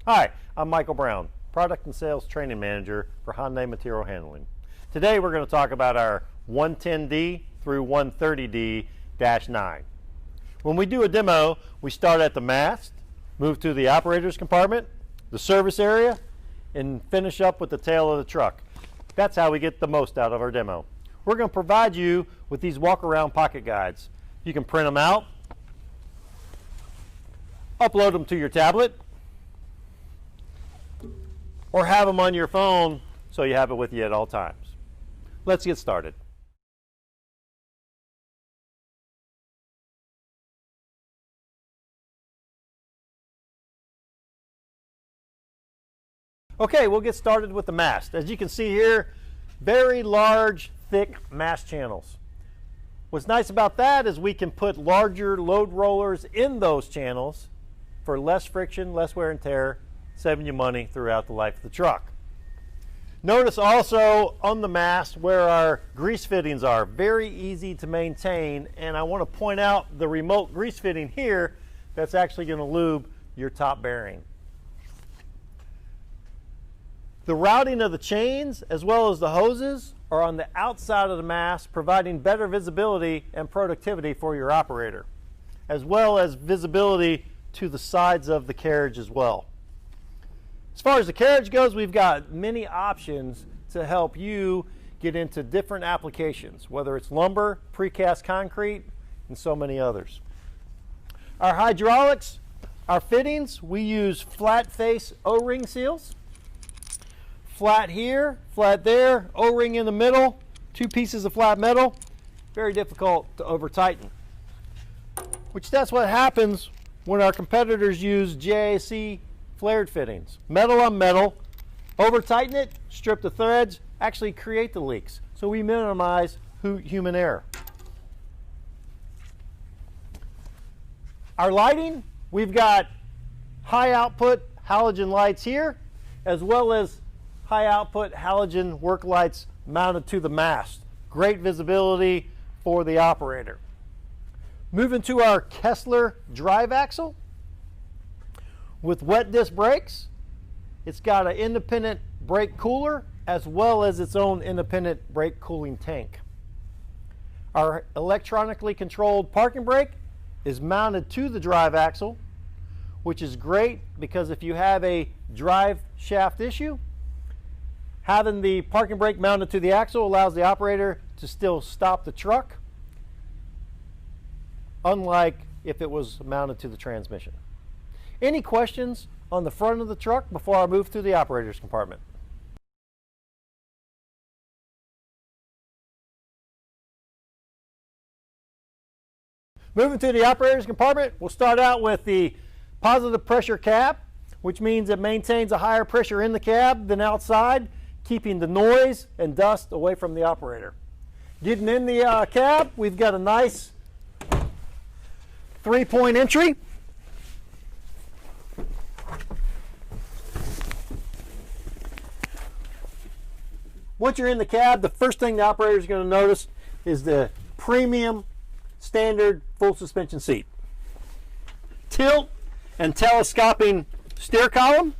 Hi, I'm Michael Brown, Product and Sales Training Manager for Hyundai Material Handling. Today we're going to talk about our 110D through 130D-9. When we do a demo, we start at the mast, move to the operator's compartment, the service area, and finish up with the tail of the truck. That's how we get the most out of our demo. We're going to provide you with these walk-around pocket guides. You can print them out, upload them to your tablet, or have them on your phone so you have it with you at all times. Let's get started. Okay, we'll get started with the mast. As you can see here, very large, thick mast channels. What's nice about that is we can put larger load rollers in those channels for less friction, less wear and tear, saving you money throughout the life of the truck. Notice also on the mast where our grease fittings are. Very easy to maintain, and I want to point out the remote grease fitting here that's actually going to lube your top bearing. The routing of the chains as well as the hoses are on the outside of the mast, providing better visibility and productivity for your operator, as well as visibility to the sides of the carriage as well. As far as the carriage goes, we've got many options to help you get into different applications, whether it's lumber, precast concrete, and so many others. Our hydraulics, our fittings, we use flat face O-ring seals. Flat here, flat there, O-ring in the middle, two pieces of flat metal. Very difficult to over tighten. Which that's what happens when our competitors use JAC flared fittings. Metal on metal, over tighten it, strip the threads, actually create the leaks. So we minimize human error. Our lighting, we've got high output halogen lights here, as well as high output halogen work lights mounted to the mast. Great visibility for the operator. Moving to our Kessler drive axle. With wet disc brakes, it's got an independent brake cooler as well as its own independent brake cooling tank. Our electronically controlled parking brake is mounted to the drive axle, which is great because if you have a drive shaft issue, having the parking brake mounted to the axle allows the operator to still stop the truck, unlike if it was mounted to the transmission. Any questions on the front of the truck before I move to the operator's compartment? Moving to the operator's compartment, we'll start out with the positive pressure cab, which means it maintains a higher pressure in the cab than outside, keeping the noise and dust away from the operator. Getting in the cab, we've got a nice 3-point entry. Once you're in the cab, the first thing the operator is going to notice is the premium standard full suspension seat. Tilt and telescoping steer column.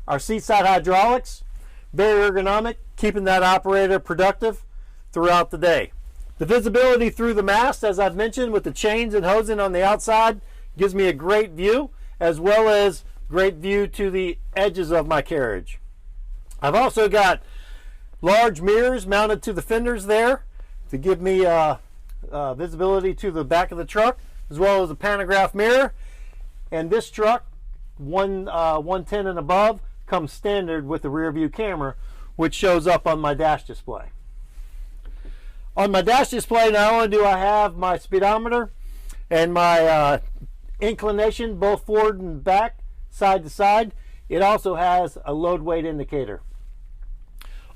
Our seat side hydraulics, very ergonomic, keeping that operator productive throughout the day. The visibility through the mast, as I've mentioned, with the chains and hosing on the outside, gives me a great view, as well as great view to the edges of my carriage. I've also got large mirrors mounted to the fenders there to give me visibility to the back of the truck, as well as a pantograph mirror. And this truck, 110 and above, comes standard with the rear view camera, which shows up on my dash display. On my dash display, not only do I have my speedometer and my inclination, both forward and back, side to side, it also has a load weight indicator.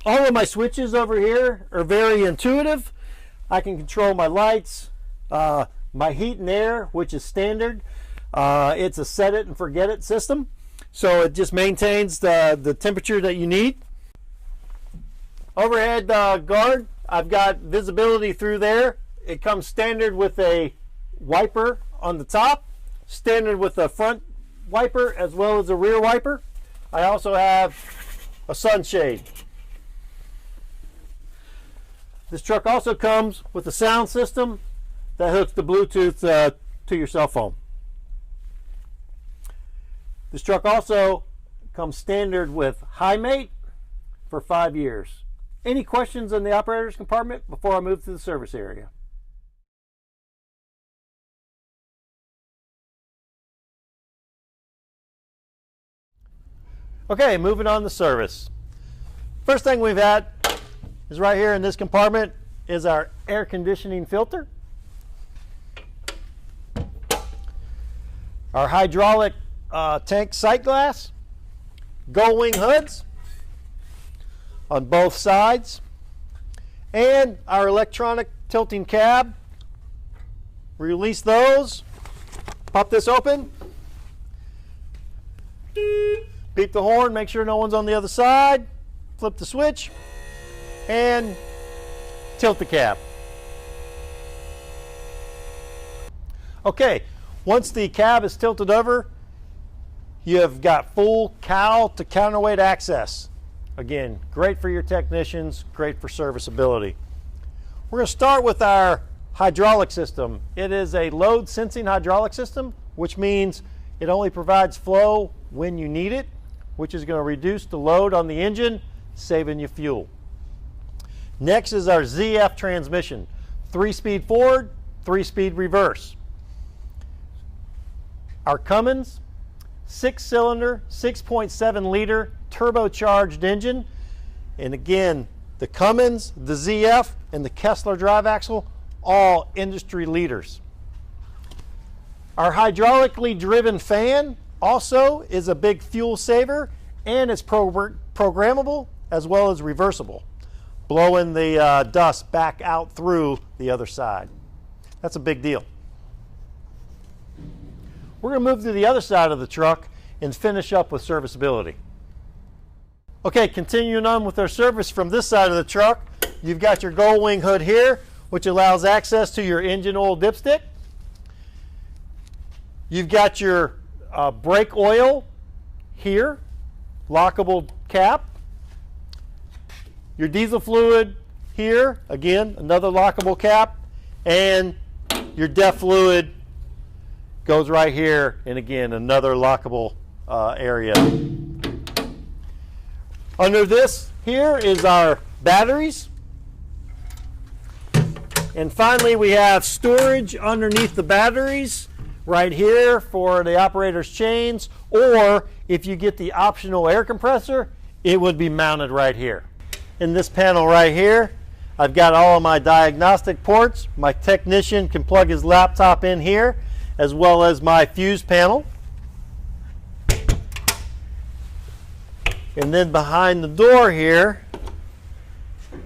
All of my switches over here are very intuitive. I can control my lights, my heat and air, which is standard. It's a set it and forget it system, so it just maintains the temperature that you need. Overhead guard, I've got visibility through there. It comes standard with a wiper on the top, standard with a front wiper as well as a rear wiper. I also have a sunshade. This truck also comes with a sound system that hooks the Bluetooth to your cell phone. This truck also comes standard with HiMate for 5 years. Any questions on the operator's compartment before I move to the service area? Okay, moving on to service. First thing we've had is right here in this compartment is our air conditioning filter. Our hydraulic tank sight glass, gull wing hoods on both sides, and our electronic tilting cab. Release those, pop this open, beep the horn, make sure no one's on the other side, flip the switch, and tilt the cab. Okay, once the cab is tilted over, you have got full cowl to counterweight access. Again, great for your technicians, great for serviceability. We're going to start with our hydraulic system. It is a load sensing hydraulic system, which means it only provides flow when you need it, which is going to reduce the load on the engine, saving you fuel. Next is our ZF transmission, 3-speed forward, 3-speed reverse. Our Cummins 6-cylinder, 6.7 liter turbocharged engine. And again, the Cummins, the ZF, and the Kessler drive axle, all industry leaders. Our hydraulically driven fan also is a big fuel saver, and it's programmable as well as reversible, blowing the dust back out through the other side. That's a big deal. We're going to move to the other side of the truck and finish up with serviceability. Okay, continuing on with our service from this side of the truck, you've got your gull wing hood here, which allows access to your engine oil dipstick. You've got your brake oil here, lockable cap. Your diesel fluid here, again, another lockable cap. And your DEF fluid goes right here, and again, another lockable area. Under this here is our batteries. And finally, we have storage underneath the batteries right here for the operator's chains, or if you get the optional air compressor, it would be mounted right here. In this panel right here, I've got all of my diagnostic ports. My technician can plug his laptop in here, as well as my fuse panel. And then behind the door here,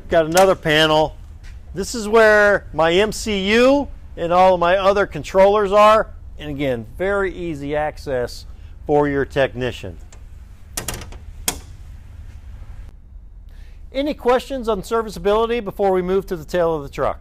got another panel. This is where my MCU and all of my other controllers are. And again, very easy access for your technician. Any questions on serviceability before we move to the tail of the truck?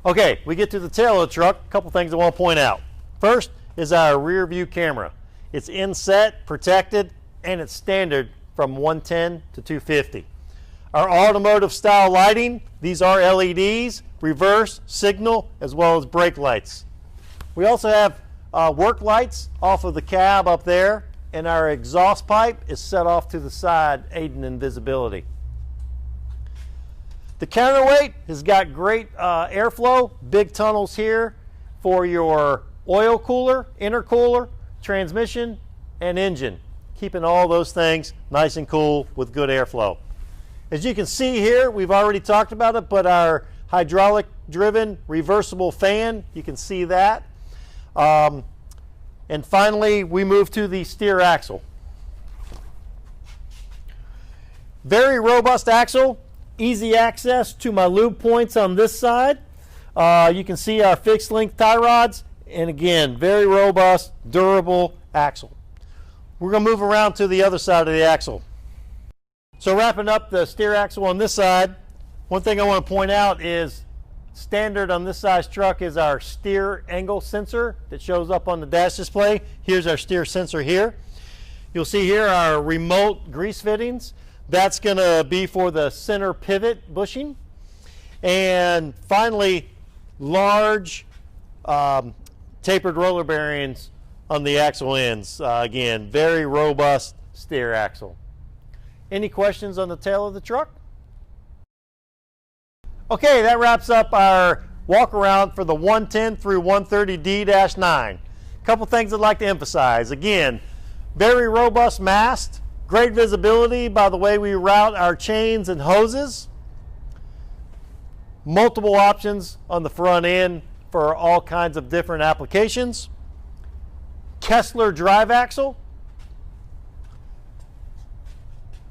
Okay, we get to the tail of the truck. A couple things I want to point out. First is our rear view camera. It's inset, protected, and it's standard from 110 to 250. Our automotive style lighting, these are LEDs, reverse, signal, as well as brake lights. We also have work lights off of the cab up there, and our exhaust pipe is set off to the side, aiding in visibility. The counterweight has got great airflow, big tunnels here for your oil cooler, intercooler, transmission, and engine, keeping all those things nice and cool with good airflow. As you can see here, we've already talked about it, but our hydraulic driven reversible fan, you can see that. And finally, we move to the steer axle. Very robust axle, easy access to my lube points on this side. You can see our fixed length tie rods, and again, very robust, durable axle. We're going to move around to the other side of the axle. So wrapping up the steer axle on this side, one thing I want to point out is standard on this size truck is our steer angle sensor that shows up on the dash display. Here's our steer sensor here. You'll see here our remote grease fittings. That's going to be for the center pivot bushing. And finally, large tapered roller bearings on the axle ends. Again, very robust steer axle. Any questions on the tail of the truck? Okay, that wraps up our walk around for the 110 through 130D-9. Couple things I'd like to emphasize. Again, very robust mast, great visibility by the way we route our chains and hoses. Multiple options on the front end for all kinds of different applications. Kessler drive axle.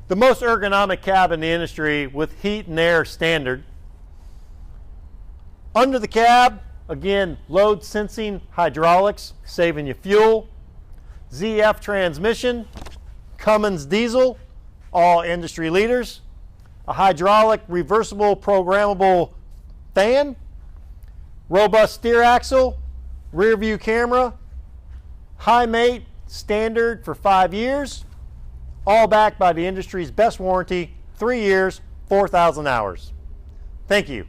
The most ergonomic cab in the industry with heat and air standard. Under the cab, again, load sensing hydraulics, saving you fuel. ZF transmission, Cummins diesel, all industry leaders. A hydraulic reversible programmable fan. Robust steer axle, rear view camera, high mate, standard for 5 years. All backed by the industry's best warranty, 3 years, 4,000 hours. Thank you.